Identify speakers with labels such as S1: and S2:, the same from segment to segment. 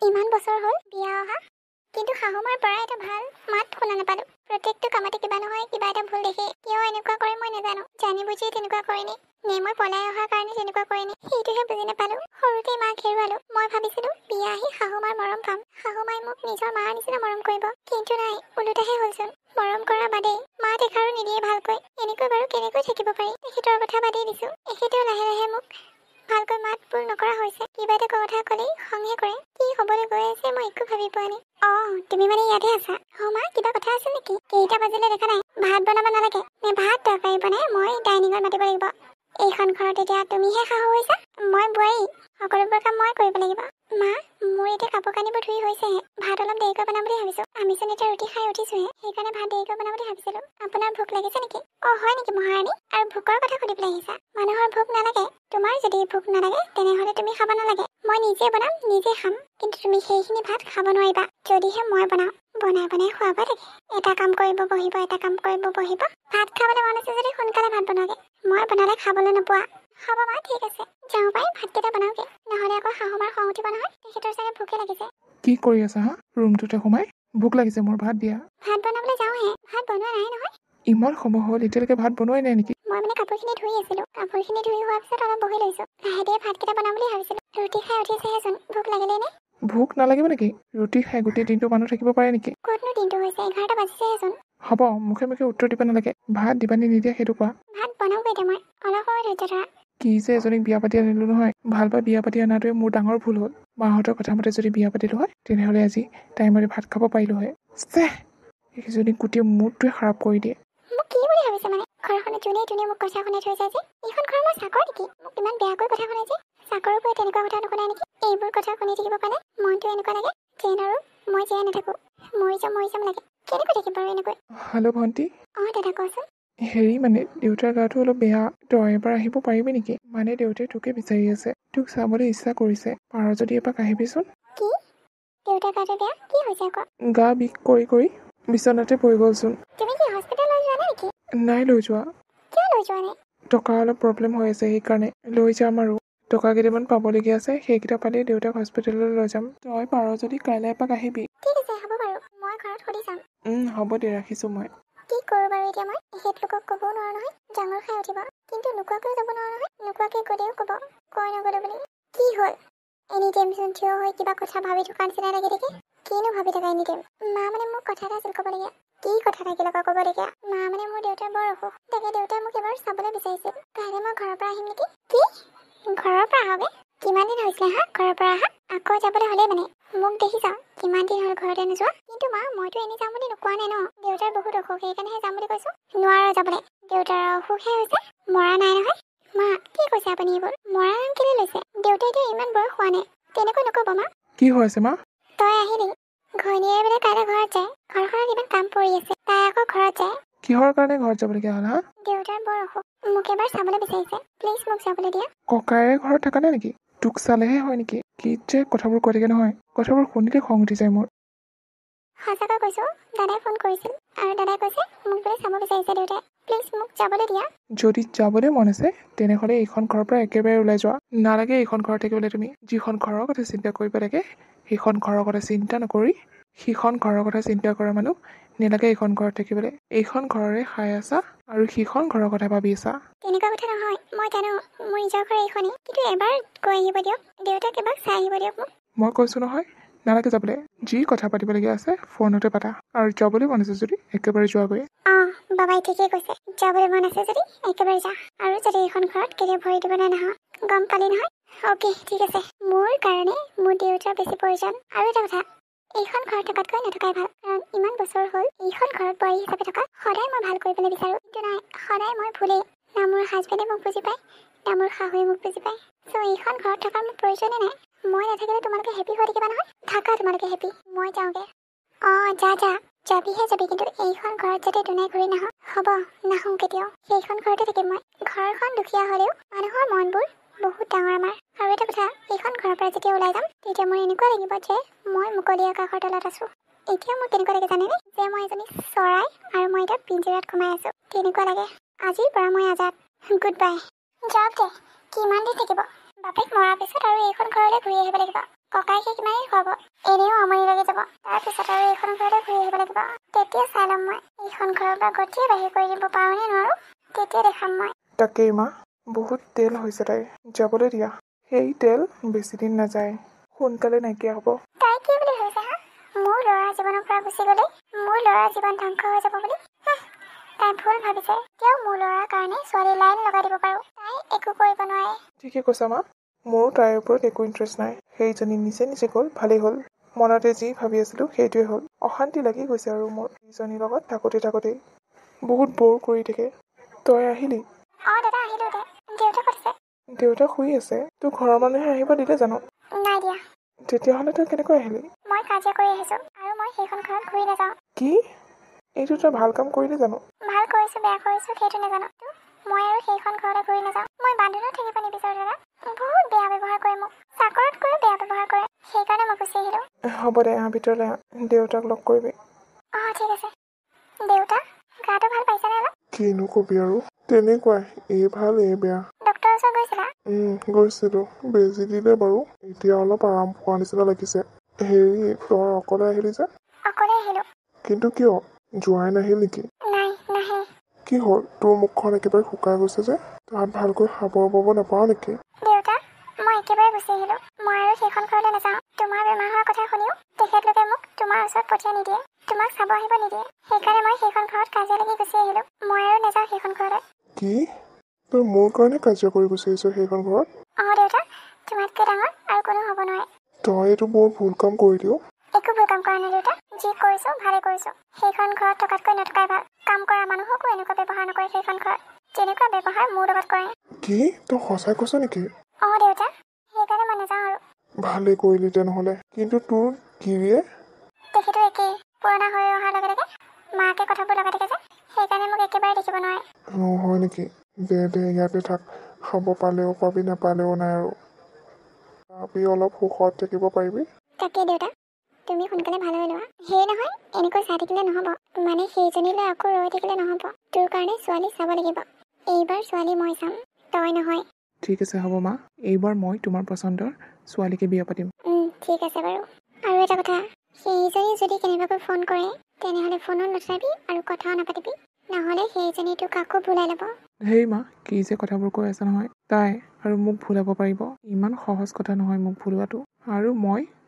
S1: ইমান বছৰ হ'ল বিয়া অহা, কিন্তু শাহুমাৰ পৰা এটা ভাল মাত শুনা নাপালো। প্ৰত্যেকটো কামতে কিবা নহয় কিবা এটা ভুল দেখে। কিয় এনেকুৱা কৰে মই নাজানো। জানি বুজি তেনেকুৱা কৰেনি, নে মই পলাই অহাৰ কাৰণে তেনেকুৱা কৰেনি, সেইটোহে বুজি নাপালো। সৰুতে মাক হেৰুৱালো। মই ভাবিছিলো বিয়া আহি শাহুমাৰ মৰম পাম, শাহুমাই মোক নিজৰ মাৰ নিচিনা মৰম কৰিব, কিন্তু নাই, ওলোটাহে হ'লচোন। মৰম কৰা বাদেই মাত এষাৰো নিদিয়ে ভালকৈ। এনেকৈ বাৰু কেনেকৈ থাকিব পাৰি? তেখেতৰ কথা বাদেই দিছো। এখেতেও লাহে লাহে মোক ভালকৈ মাত বোল নকৰা হৈছে। কিবা এটা কথা ক'লেই খংহে কৰে। কি হ'বলৈ গৈ আছে মই একো ভাবি পোৱা নাই। তুমি মানে ইয়াতে আছা? মা, কিবা কথা আছে নেকি? কেইটা বাজিলে দেখা নাই? ভাত বনাব নালাগে নে? ভাত তৰকাৰী বনাই মই ডাইনিঙত মাতিব লাগিব। এইখন ঘৰত এতিয়া তুমিহে শাহু হৈছা, মই বোৱাৰী। সকলোবোৰ কাম মই কৰিব লাগিব। মা, মোৰ এতিয়া কাপোৰ কানিবোৰ ধুই হৈছেহে। ভাত অলপ দেৰিকৈ বনাম বুলি ভাবিছো। আমিচোন এতিয়া ৰুটি খাই উঠিছোহে, সেইকাৰণে ভাত দেৰিকৈ বনাম বুলি ভাবিছিলো। আপোনাৰ ভোক লাগিছে নেকি? হয় নেকি মহাৰাণী? আৰু ভোকৰ কথা সুধিবলৈ আহিছা? মানুহৰ ভোক নালাগে। তোমাৰ যদি ভোক নালাগে তেনেহলে তুমি খাব নালাগে। মই নিজে বনাম, নিজে খাম। কিন্তু তুমি সেইখিনি ভাত খাব নোৱাৰিবা, যদিহে মই বনাওঁ। বনাই বনাই খুৱাব লাগে। এটা কাম কৰিব বহিব, এটা কাম কৰিব বহিব। ভাত খাবলৈ মন আছে যদি সোনকালে ভাত বনাওগে। মই বনালে খাবলৈ নোপোৱা। খাব মা, ঠিক আছে। যাওঁ পাই ভাতকেইটা বনাওগে, নহলে আকৌ শাহুমাৰ খং উঠিব নহয়। তেখেতৰ চাগে ভোকে লাগিছে।
S2: কি কৰি আছা হা? ৰুমটোতে সোমাই ভোক লাগিছে মোৰ, ভাত দিয়া।
S1: ভাত বনাবলৈ যাওঁহে, ভাত বনোৱা নাই নহয়।
S2: ইমান সময় হ'ল এতিয়ালৈকে ভাত বনোৱাই নাই নেকি?
S1: মই মানে কাপোৰখিনি ধুই আছিলো। কাপোৰখিনি ধুই হোৱাৰ পিছত অলপ বহি লৈছো। লাহে ধীৰে ভাতকেইটা বনাম বুলি ভাবিছিলো। ৰুটি খাই উঠিছেহেচোন, ভোক লাগিলেই নে?
S2: ভোক নালাগিব নেকি? ৰুটি খাই গোটেই দিনটো মানুহ থাকিব পাৰে নেকি?
S1: ক'তনো দিনটো হৈছে? 11টা বাজিছেহেচোন।
S2: হ'ব, মুখে মুখে উত্তৰ দিব নালাগে। ভাত দিবানে নিদিয়া সেইটো কোৱা।
S1: ভাত বনাওগৈ এতিয়া মই, অলপ সময় ধৈৰ্য ধৰা।
S2: কি যে এজনীক বিয়া পাতি আনিলো নহয়। ভাল পাই বিয়া পাতি অনাটোৱে মোৰ ডাঙৰ ভুল হ'ল। মাহঁতৰ কথা মতে যদি বিয়া পাতিলো হয় তেনেহ'লে আজি টাইমতে ভাত খাব পাৰিলো হয়। এইজনী গোটেই মুডটোৱে খাৰাপ কৰি দিয়ে।
S1: মোক কি বুলি ভাবিছে মানে? ঘৰখনত যোনে মোক কথা শুনাই থৈ যায় যে। এইখন ঘৰ মই চাকৰ নেকি? মোক ইমান বেয়াকৈ কথা শুনাই যে। চাকৰৰ পৰা তেনেকুৱা কথা নুশুনাই নেকি? এইবোৰ কথা শুনি থাকিব কাৰণে মনটো এনেকুৱা লাগে যেন আৰু মই জীয়াই নাথাকো, মৰি যাম লাগে। কেনেকৈ থাকিম বাৰু এনেকৈ?
S2: হেল্ল' ভণ্টি।
S1: দাদা কোৱাচোন।
S2: হেৰি মানে দেউতাৰ গাটো অলপ বেয়া, তই এবাৰ আহিব পাৰিবি নেকি? মানে দেউতাই তোকে বিচাৰি আছে, তোক চাবলৈ ইচ্ছা কৰিছে। পাৰ যদি এপাক আহিবিচোন।
S1: কি? দেউতাৰ গাটো বেয়া? কি হৈছে আকৌ?
S2: গা বিষ কৰি বিচনাতে পৰি গ'লচোন।
S1: তুমি কি হস্পিটেললৈ যোৱা নাই নেকি?
S2: নাই লৈ যোৱা।
S1: কিয় লৈ যোৱা নাই?
S2: টকা অলপ প্ৰব্লেম হৈ আছে, সেইকাৰণে লৈ যাম আৰু। টকা কেইটামান পাবলগীয়া আছে, সেইকেইটা পালেই দেউতাক হস্পিটেললৈ লৈ যাম। তই পাৰ যদি কাইলৈ এপাক আহিবি।
S1: ঠিক আছে, হ'ব বাৰু, মই ঘৰত সুধি চাম।
S2: হ'ব দে, ৰাখিছোঁ মই।
S1: কি কৰোঁ বাৰু এতিয়া মই? এখেতলোকক ক'বও নোৱাৰো নহয়, ডাঙৰ খাই উঠিব। কিন্তু নোকোৱাকৈও যাব নোৱাৰো নহয়, নোকোৱাকৈ গ'লেও ক'ব কৈ নগ'লো বুলি। কি হ'ল? এনি টাইম চোন থিয় হৈ কিবা কথা ভাবি থকাৰ নিচিনা লাগি থাকে। কিনো ভাবি থকা এনি টাইম? মা মানে মোক কথা এটা আছিল ক'বলগীয়া। কি কথা থাকিল আকৌ ক'বলগীয়া? মা মানে মোৰ দেউতাৰ বৰ অসুখ, তাকে দেউতাই মোক এবাৰ চাবলৈ বিচাৰিছিল। কাইলৈ মই ঘৰৰ পৰা আহিম নেকি? কি? ঘৰৰ পৰা আহগে? কিমান দিন হৈছিলে হা ঘৰৰ পৰা আহা? আকৌ যাবলৈ হ'লেই মানে? মোক দেখিছা কিমান দিন হ'ল ঘৰতে নোযোৱা? কিন্তু মা, মইতো এনেই যাম বুলি কোৱা নাই ন। দেউতাৰ বহুত অসুখ, সেইকাৰণেহে যাম বুলি কৈছো। নোৱাৰো যাবলৈ, দেউতাৰ অসুখহে হৈছে, মৰা নাই নহয়। মা, কি কৈছে আপুনি এইবোৰ? মৰা নাম কেলে লৈছে? দেউতাই এতিয়া ইমান বয়স হোৱা নাই, তেনেকৈ নক'ব মা।
S2: কি হৈ আছে মা?
S1: তই আহিলি, ঘৈণীয়েৰে বোলে কাইলৈ ঘৰত যায়। ঘৰখনত ইমান কাম পৰি আছে, তাই আকৌ ঘৰত যায়।
S2: কিহৰ কাৰণে ঘৰত যাবলগীয়া হ'ল হা?
S1: দেউতাৰ বৰ অসুখ, মোক এবাৰ চাবলৈ বিচাৰিছে। প্লিজ মোক যাবলৈ দিয়া।
S2: ককায়েৰে ঘৰত থকা নাই নেকি? তোক চালেহে হয় নেকি? কি যে কথাবোৰ কৈ থাকে নহয়, কথাবোৰ শুনিলে খং উঠি যায় মোৰ।
S1: সঁচাকৈ কৈছো, দাদাই ফোন কৰিছিল আৰু দাদাই কৈছে মোক বোলে চাব বিচাৰিছে দেউতাই। প্লিজ মোক যাবলৈ দিয়া।
S2: যদি যাবলৈ মন আছে তেনেহ'লে এইখন ঘৰৰ পৰা একেবাৰে ওলাই যোৱা। নালাগে এইখন ঘৰত থাকিবলৈ। তুমি যিখন ঘৰৰ কথা চিন্তা কৰিব লাগে সেইখন ঘৰৰ কথা চিন্তা নকৰি সিখন ঘৰৰ কথা চিন্তা কৰা মানুহ নালাগে এইখন ঘৰত থাকিবলৈ। এইখন ঘৰৰে খাই আছা আৰু সিখন ঘৰৰ কথা ভাবি আছা।
S1: তেনেকুৱা কথা নহয়, মই জানো মোৰ নিজৰ ঘৰ এইখনেই, কিন্তু এবাৰ গৈ আহিব দিয়ক, দেউতাক এবাৰ চাই আহিব দিয়ক মোক।
S2: মই কৈছো নহয়, নালাগে যাবলৈ। যি কথা পাতিবলগীয়া আছে ফোনতে পাতা, আৰু যাবলৈ মন আছে যদি একেবাৰে যোৱাগৈ।
S1: বাবাই ঠিকেই কৈছে, যাবলৈ মন আছে যদি একেবাৰে যা, আৰু যদি এইখন ঘৰত কেতিয়াও ভৰি দিবলৈ নাহা। গম পালি নহয়? অ'কে, ঠিক আছে। মোৰ কাৰণে মোৰ দেউতাৰ বেছি প্ৰয়োজন। আৰু এটা কথা, এইখন ঘৰত থকাতকৈ নথকাই ভাল, কাৰণ ইমান বছৰ হ'ল এইখন ঘৰত বোৱাৰী হিচাপে থকা। সদায় মই ভাল কৰিবলৈ বিচাৰো, কিন্তু নাই, সদায় মই ভুলেই। না মোৰ হাজবেণ্ডে মোক বুজি পায়, না মোৰ শাহুৱে মোক বুজি পায়। চ' এইখন ঘৰত থকাৰ মোৰ প্ৰয়োজনেই নাই। মই নাথাকিলে তোমালোকে হেপী হৈ থাকিবা নহয়? থাকা তোমালোকে হেপী, মই যাওঁগে। যা যাবিহে যাবি, কিন্তু এইখন ঘৰত যাতে দুনাই ঘূৰি নাহ। হ'ব, নাহো কেতিয়াও। সেইখন ঘৰতে থাকিম মই। ঘৰখন দুখীয়া হ'লেও মানুহৰ মনবোৰ বহুত ডাঙৰ আমাৰ। আৰু এটা কথা, এইখন ঘৰৰ পৰা যেতিয়া ওলাই যাম তেতিয়া মোৰ এনেকুৱা লাগিব যে মই মুকলি আকাশৰ তলত আছো। এতিয়া মোৰ কেনেকুৱা লাগে জানেনে? যে মই এজনী চৰাই আৰু মই এটা পিঞ্জিৰাত সোমাই আছো, তেনেকুৱা লাগে। আজিৰ পৰা মই আজাদ। Good bye. যাওক দে, কিমান দিন থাকিব? বাপেক মৰাৰ পিছত আৰু এইখন ঘৰলৈ ঘূৰি আহিব লাগিব। ককাইকে কিমানেই খুৱাব এনেও আমনি লাগি যাব তাৰপিছত আৰু এইখন ঘৰতে ঘূৰি আহিব লাগিব তেতিয়া চাই ল'ম মই এইখন ঘৰৰ পৰা গতিয়ে বাহিৰ কৰি দিব পাৰোঁ নে নোৱাৰোঁ তেতিয়া দেখাম মই
S2: তাকেই মা বহুত তেল হৈছে তাইৰ যাবলৈ দিয়া সেই তেল বেছি দিন নাযায় সোনকালে নাইকিয়া হ'ব
S1: তাই কি বুলি ভাবিছে হা মোৰ ল'ৰা জীৱনৰ পৰা গুচি গ'লে মোৰ ল'ৰা জীৱন ধ্বংস হৈ যাব বুলি তাই ভুল ভাবিছে তেওঁ মোৰ ল'ৰাৰ কাৰণে ছোৱালী লাইন লগাই দিব পাৰোঁ তাই একো কৰিব নোৱাৰে
S2: ঠিকে কৈছা মা মোৰো তাইৰ ওপৰত একো ইণ্টাৰেষ্ট নাই সেইজনী নিজে নিজে গ'ল ভালেই হ'ল মনতে যি ভাবি আছিলোঁ সেইটোৱে হ'ল অশান্তি লাগি গৈছে আৰু মোৰ ইজনীৰ লগত থাকোঁতেই বহুত ব'ৰ কৰি থাকে তই আহিলি
S1: দাদা আহিলোঁ দেউতা ক'ত আছে
S2: দেউতা শুই আছে তোৰ ঘৰৰ মানুহে আহিব দিলে জানো
S1: নাই দিয়া
S2: তেতিয়াহ'লে তই কেনেকৈ আহিলি
S1: মই কাজিয়া কৰি আহিছোঁ আৰু মই সেইখন ঘৰত ঘূৰি নাযাওঁ
S2: কি এইটো তই ভাল কাম কৰিলি জানো
S1: ভাল কৰিছোঁ বেয়া কৰিছোঁ সেইটো নাজানো মই আৰু সেইখন ঘৰতে ঘূৰি নাযাওঁ মই বান্ধোনত থাকিব নিবিচাৰোঁ দাদা বহুত বেয়া ব্যৱহাৰ কৰে মোক চাকৰতকৈও বেয়া ব্যৱহাৰ কৰে সেইকাৰণে মই গুচি আহিলোঁ
S2: হ'ব দে ভিতৰলৈ দেউতাক লগ কৰিবি
S1: ঠিক আছে দেউতা গাটো ভাল পাইছেনে অলপ
S3: কিনো কবি আৰু তেনেকুৱাই এই ভাল এই বেয়া
S1: ডক্টৰৰ ওচৰত গৈছিলা
S3: গৈছিলোঁ বেজি দিলে বাৰু এতিয়া অলপ আৰাম পোৱা নিচিনা লাগিছে হেৰি তই অকলে আহিলি যে
S1: অকলে আহিলোঁ
S3: কিন্তু কিয় জোঁৱাই নাহিল নেকি
S1: নাই নাহে
S3: কি হ'ল তোৰ মুখখন একেবাৰে শুকাই গৈছে যে তাত ভালকৈ খাব পাব নাপাওঁ নেকি
S1: দেউতা মই একেবাৰে গুচি আহিলোঁ মই আৰু সেইখন ঘৰলৈ নাযাওঁ তোমাৰ বেমাৰ হোৱাৰ কথা শুনিও তেখেতলোকে মোক তোমাৰ ওচৰত পঠিয়াই নিদিয়ে তোমাক চাব আহিব নিদিয়ে সেইকাৰণে মই সেইখন ঘৰত কাজিয়া লাগি গুচি আহিলোঁ মই আৰু নাযাওঁ সেইখন ঘৰলৈ
S3: কি তই মোৰ কাৰণে কাজিয়া কৰি গুচি আহিছ সেইখন ঘৰত
S1: দেউতা তোমাতকৈ ডাঙৰ আৰু কোনো হ'ব নোৱাৰে
S3: তই এইটো বৰ ভুল কাম কৰিলিও
S1: একো ভুল কাম কৰা নাই দেউতা যি কৰিছোঁ ভালে কৰিছোঁ সেইখন ঘৰত থকাতকৈ নথকাই ভাল কাম কৰা মানুহকো এনেকুৱা ব্যৱহাৰ নকৰে সেইখন ঘৰত যেনেকুৱা ব্যৱহাৰ মোৰ লগত কৰে
S3: কি তই সঁচাই কৈছ নেকি
S1: দেউতা সেইকাৰণে মই নাযাওঁ আৰু
S3: ভালেই কৰিলি তেনেহ'লে কিন্তু তোৰ গিৰিয়ে
S1: তেখেতো একেই পুৰণা হৈ অহাৰ লগে লগে মাকে কথাবোৰ লগাই থাকে যে সেইকাৰণে মোক একেবাৰে দেখিব নোৱাৰে
S3: হয় নেকি দে ইয়াতে থাক খাব পালেও পাবি নাপালেও নাই আৰু আমি অলপ সুখত থাকিব পাৰিবি
S1: তাকে দেউতা তুমি সোনকালে ভাল হৈ লোৱা সেই নহয় এনেকৈ চাই থাকিলে নহ'ব মানে সেইজনীলৈ আকৌ ৰৈ থাকিলে নহ'ব তোৰ কাৰণে ছোৱালী চাব লাগিব এইবাৰ ছোৱালী মই চাম তই নহয়
S2: ঠিক আছে হ'ব মা এইবাৰ মই তোমাৰ পচন্দৰ ছোৱালীকে বিয়া পাতিম
S1: ঠিক আছে বাৰু আৰু এটা কথা সেইজনী যদি কেনেবাকৈ ফোন কৰে তেনেহ'লে ফোনো নচাবি আৰু কথাও নাপাতিবি নহ'লে সেইজনী তোক আকৌ ভুলাই ল'ব
S2: হেই মা কি যে কথাবোৰ কৈ আছে নহয় তাই আৰু মোক ভুলাব পাৰিব ইমান সহজ কথা নহয় মোক ভুলোৱাটো আৰু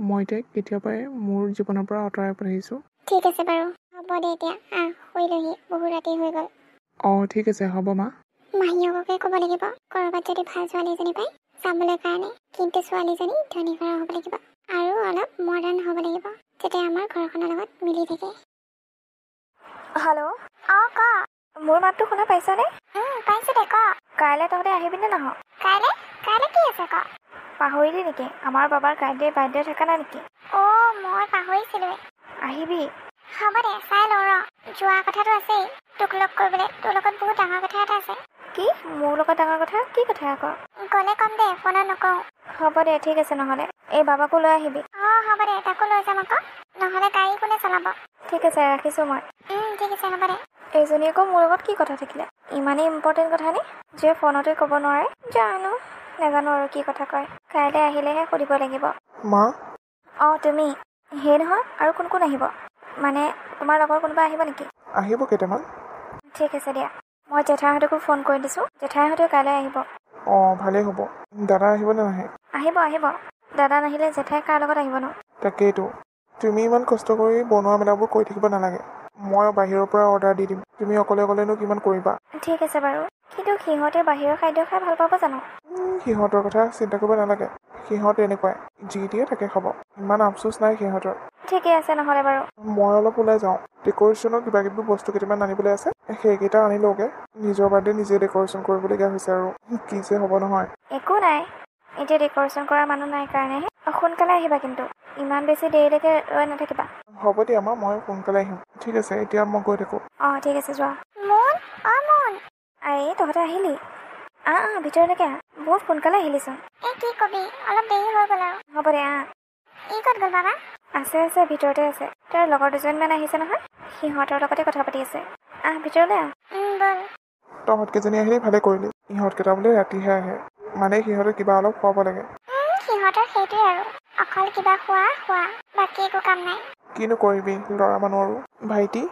S2: মই তাইক কেতিয়াবাই মোৰ জীৱনৰ পৰা আঁতৰাই পঠিয়াইছোঁ
S1: ঠিক আছে বাৰু হ'ব দে এতিয়া শুই লহি বহুত ৰাতি হৈ গ'ল
S2: ঠিক আছে হ'ব মা
S1: মাহীয়েককে ক'ব লাগিব ক'ৰবাত যদি ভাল ছোৱালী এজনী পায় চাবলৈ কাৰণে কিন্তু ছোৱালীজনী ধনী ঘৰৰ হ'ব লাগিব আৰু অলপ মডাৰ্ণ হ'ব লাগিব যাতে আমাৰ ঘৰখনৰ লগত মিলি থাকে
S4: হেল্ল'
S1: ক
S4: মোৰ মাতটো শুনা পাইছানে
S1: পাইছোঁ দে ক
S4: কাইলৈ তহঁতে আহিবিনে নাহ
S1: কাইলৈ কি আছে ক
S4: পাহৰিলি নেকি আমাৰ বাবাৰ কাইলৈ বাৰ্থডে থকা নাই নেকি
S1: মই পাহৰিছিলোৱে
S4: আহিবি
S1: হ'ব দে চাই লওঁ যোৱা কথাটো আছেই তোক লগ কৰিবলৈ তোৰ লগত বহুত ডাঙৰ কথা এটা আছে
S4: কি মোৰ লগত ডাঙৰ কথা কি কথা আকৌ
S1: গ'লে ক'ম দে ফোনত নকওঁ
S4: হ'ব দে ঠিক আছে নহ'লে এই বাবাকো লৈ আহিবি
S1: হ'ব দে তাকো লৈ যাম আকৌ নহ'লে গাড়ী কোনে চলাব
S4: ঠিক আছে ৰাখিছোঁ মই
S1: ঠিক আছে হ'ব দে
S4: এইজনী আকৌ মোৰ লগত কি কথা থাকিলে ইমানেই ইম্পৰ্টেণ্ট কথা নে যে ফোনতে ক'ব নোৱাৰে নাজানো আৰু কি কথা কয় কাইলৈ আহিলেহে সুধিব লাগিব
S3: মা
S4: তুমি সেই নহয় আৰু কোন কোন আহিব মানে তোমাৰ লগৰ কোনোবা আহিব নেকি
S3: আহিব কেইটামান
S4: ঠিক আছে দিয়া মই জেঠাইহঁতকো ফোন কৰি দিছোঁ জেঠাইহঁতেও কাইলৈ আহিব
S3: ভালেই হ'ব দাদা আহিবনে নাহে
S4: আহিব দাদা নাহিলে জেঠাই কাৰ লগত আহিবনো
S3: তাকেইতো তুমি ইমান কষ্ট কৰি বনোৱা মেলাবোৰ কৰি থাকিব নালাগে মই বাহিৰৰ পৰা অৰ্ডাৰ দি দিম তুমি অকলেনো কিমান কৰিবা
S4: ঠিক আছে বাৰু কিন্তু সিহঁতে বাহিৰৰ খাদ্য খাই ভাল পাব জানো
S3: সিহঁতৰ কথা চিন্তা কৰিব নালাগে সিহঁত এনেকুৱাই যি দিয়ে তাকে খাব ইমান আফচোচ নাই সিহঁতৰ
S4: ঠিকে আছে নহ'লে বাৰু
S3: মই অলপ ওলাই যাওঁ ডেক'ৰেশ্যনৰ কিবা কিবি বস্তু কেইটামান আনিবলৈ আছে সেইকেইটা আনি লওঁগে নিজৰ বাৰ্থডে নিজে ডেক'ৰেশ্যন কৰিবলগীয়া হৈছে আৰু কি যে হ'ব নহয়
S4: একো নাই এতিয়া ডেক'ৰেশ্যন কৰা মানুহ নাই কাৰণেহে সোনকালে আহিবা কিন্তু ইমান বেছি দেৰিলৈকে ৰৈ নাথাকিবা
S3: হ'ব দিয়া মই সোনকালে আহিম ঠিক আছে এতিয়া মই গৈ থাকোঁ
S4: ঠিক আছে যোৱা
S1: মুন
S4: তহঁতে আহিলি ভিতৰলৈকে বহুত সোনকালে আহিলিচোন
S1: কি কবি অলপ দেৰি হৈ গ'ল আৰু
S4: হ'ব দে
S1: ই ক'ত গ'ল বাবা
S4: আছে ভিতৰতে আছে তাৰ লগৰ দুজনমান আহিছে নহয় সিহঁতৰ লগতে কথা পাতি আছে ভিতৰলৈ
S1: ব'ল
S3: তহঁতকেইজনী আহিলি ভালে কৰিলি ইহঁতকেইটা বোলে ৰাতিহে আহে মানে সিহঁতে কিবা অলপ খুৱাব লাগে
S1: সিহঁতৰ সেইটোৱে আৰু অকল কিবা খোৱা বাকী একো কাম নাই।
S3: কিনো কৰিবি ল'ৰা মানুহ আৰু। ভাইটি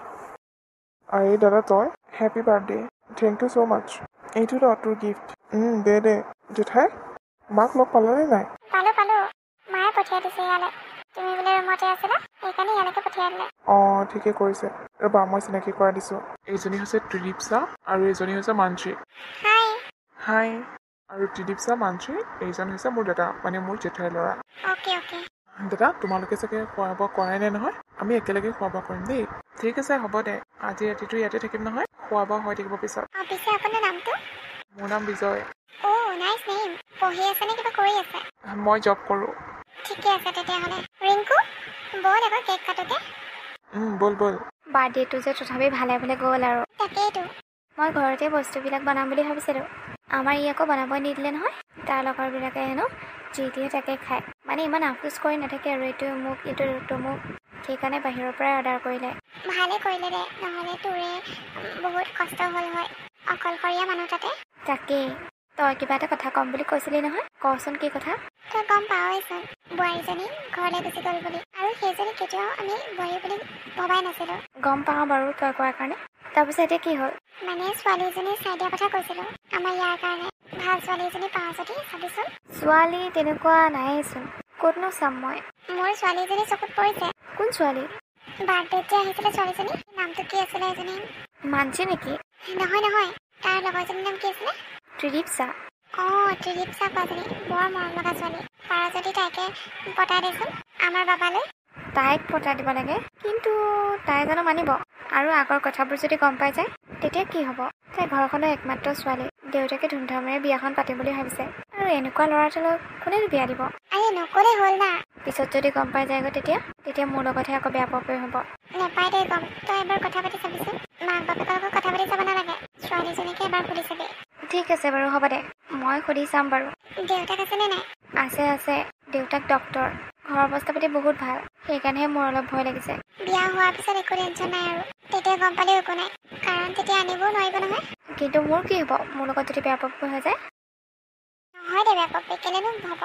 S3: আৰে দাদা তই happy birthday. Thank you so' much. এইটো ৰ তোৰ গিফ্ট। দে জেঠাই মাক লগ পালানে নাই?
S1: পালো মায়ে পঠিয়াই দিছে ইয়ালৈ। তুমি বোলে ৰুমতে আছিলা সেইকাৰণে ইয়ালৈকে পঠিয়াই দিলে।
S3: অঁ ঠিকে কৰিছে। ৰ'বা মই চিনাকি কৰাই দিছোঁ। এইজনী হৈছে ত্ৰিদীপ্সা আৰু এইজনী হৈছে মানসী।
S1: হাই।
S3: হাই। আৰু ত্ৰিদীপ্সা মানসী এইজন হৈছে মোৰ দাদা মানে মোৰ জেঠাইৰ ল'ৰা।
S1: অ'কে।
S3: দাদা তোমালোকে চাগে খোৱা বোৱা কৰাই নাই নহয়? আমি একেলগে খোৱা বোৱা কৰিম দেই। ঠিক আছে হ'ব দে। আজি ৰাতিটো ইয়াতে থাকিম নহয়, খোৱা বোৱা হৈ থাকিব পিছত।
S1: পিছে আপোনাৰ নামটো?
S3: মোৰ নাম বিজয়।
S1: Nice name. পঢ়ি আছে নে কিবা কৰি আছে?
S3: মই জব কৰোঁ।
S1: ঠিকে আছে তেতিয়াহ'লে। ৰিংকু ব'ল আকৌ কেক কাটোগে।
S3: ব'ল।
S4: বাৰ্থডেটো যে তথাপি ভালে গ'ল আৰু।
S1: তাকেইতো।
S4: মই ঘৰতে বস্তুবিলাক বনাম বুলি ভাবিছিলোঁ। আমাৰ ই আকৌ বনাব নিদিলে নহয়। তাৰ লগৰবিলাকে হেনো যি দিয়ে তাকে খায়। মানে ইমান আফোচ কৰি নাথাকে আৰু এইটো মোক এইটো মোক। সেইকাৰণে বাহিৰৰ পৰাই অৰ্ডাৰ কৰিলে।
S1: ভালে কৰিলে দে, নহ'লে তোৰে বহুত কষ্ট হ'ল হয় অকলশৰীয়া মানুহ তাতে।
S4: তাকেই। তই কিবা এটা কথা ক'ম বুলি কৈছিলি নহয়, কচোন কি কথা?
S1: তই গম পাৱইচোন বোৱাৰীজনী ঘৰলৈ গুচি গ'ল বুলি। আৰু সেইজনী কেতিয়াও আমি বোৱাৰী বুলি ভবাই নাছিলোঁ।
S4: গম পাওঁ বাৰু তই কোৱাৰ কাৰণে। তাৰপিছত এতিয়া কি হ'ল?
S1: মানে ছোৱালীজনী চাই দিয়া কথা কৈছিলোঁ আমাৰ ইয়াৰ কাৰণে। ভাল ছোৱালী এজনী পাওঁ যদি চাবিচোন।
S4: ছোৱালী তেনেকুৱা নাইচোন। ক'তনো চাম মই?
S1: মোৰ ছোৱালীজনী চকুত পৰিছে।
S4: কোন ছোৱালী?
S1: বাৰ্থডেত যে আহিছিলে ছোৱালীজনী নামটো কি আছিলে এজনী?
S4: মানসী নেকি?
S1: নহয় তাৰ লগৰজনীৰ নাম কি আছিলে?
S4: ত্ৰিদীপ্সা।
S1: ত্ৰিদীপ্সা কোৱাজনী বৰ মৰম লগা ছোৱালী। পাৰ যদি তাইকে পতাই দেচোন আমাৰ বাবালৈ।
S4: তাইক পতাই দিব লাগে, কিন্তু তাই জানো মানিব? আৰু আগৰ কথাবোৰ যদি গম পাই যায় তেতিয়া কি হ'ব? তাই ঘৰখনৰ একমাত্ৰ ছোৱালী। দেউতাকে ধুমধামেৰে বিয়াখন পাতিম বুলি ভাবিছে। আৰু এনেকুৱা ল'ৰা এটালৈ কোনেনো বিয়া দিব?
S1: আৰে নকলে হ'ল না।
S4: পিছত যদি গম পাই যায়গৈ তেতিয়া মোৰ লগতহে আকৌ বেয়া পোৱা হ'ব।
S1: নেপাই দেই গম। তই এবাৰ কথা পাতি চাবিচোন। মাক বাপেকৰ লগত কথা পাতি চাব নালাগে। ছোৱালীজনীকে এবাৰ সুধি চাবি।
S4: ঠিক আছে বাৰু হ'ব দে, মই সুধি চাম বাৰু।
S1: দেউতাক আছেনে নাই?
S4: আছে। দেউতাক ডক্তৰ। ঘৰৰ অৱস্থা পাতি বহুত ভাল। সেইকাৰণেহে মোৰ অলপ ভয় লাগিছে।
S1: বিয়া হোৱাৰ পিছত একো টেনশ্যন নাই আৰু। তেতিয়া গম পালেও একো নাই, কাৰণ তেতিয়া আনিবও নোৱাৰিব নহয়।
S4: কিন্তু মোৰ কি হ'ব মোৰ লগত যদি বেয়া পোৱা হৈ যায়?
S1: নহয় দে বেয়া পাবি, কেলেনো হ'ব।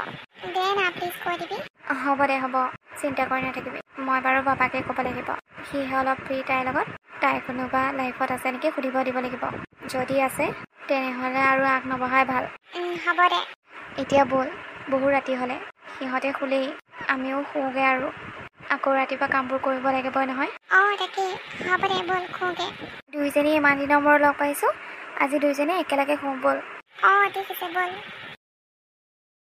S1: দে না প্লিজ কৈ দিবি।
S4: হ'ব দে হ'ব, চিন্তা কৰি নাথাকিবি। মই বাৰু বাবাকে ক'ব লাগিব। সিহে অলপ ফ্ৰী তাইৰ লগত। তাই কোনোবা লাইফত আছে নেকি সুধিব দিব লাগিব। যদি আছে তেনেহ'লে আৰু আগ নবঢ়াই ভাল।
S1: হ'ব দে।
S4: এতিয়া ব'ল, বহু ৰাতি হ'লে। সিহঁতে শুলেই, আমিও শুওঁগৈ আৰু। আকৌ ৰাতিপুৱা কামবোৰ কৰিব লাগিবই নহয়।
S1: তাকেই। হ'ব দে ব'ল শুওঁগে।
S4: দুইজনী ইমান দিনৰ মূৰত লগ পাইছোঁ। আজি দুইজনী একেলগে শুওঁ ব'ল।
S1: ঠিক আছে ব'ল।